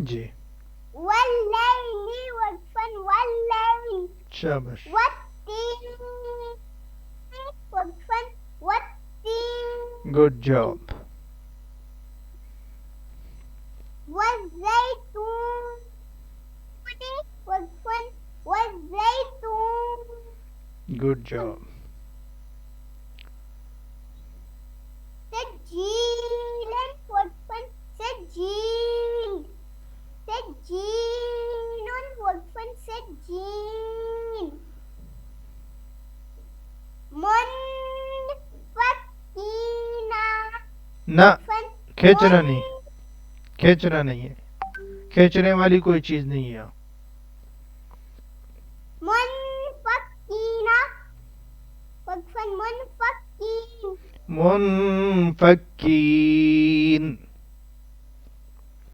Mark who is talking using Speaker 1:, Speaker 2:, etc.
Speaker 1: جی
Speaker 2: واللیل وقفا واللیل
Speaker 1: شاباش
Speaker 2: والتین وقفا والتین
Speaker 1: good job
Speaker 2: والزیتون وقفا والزیتون
Speaker 1: good job
Speaker 2: سجیلا وقفا سجیل سجین وقفا سجین منفکینا
Speaker 1: نہ کھینچنا نہیں کھینچنا نہیں ہے کھینچنے والی کوئی چیز نہیں ہے
Speaker 2: منفکینا وقفا منفکین
Speaker 1: منفکین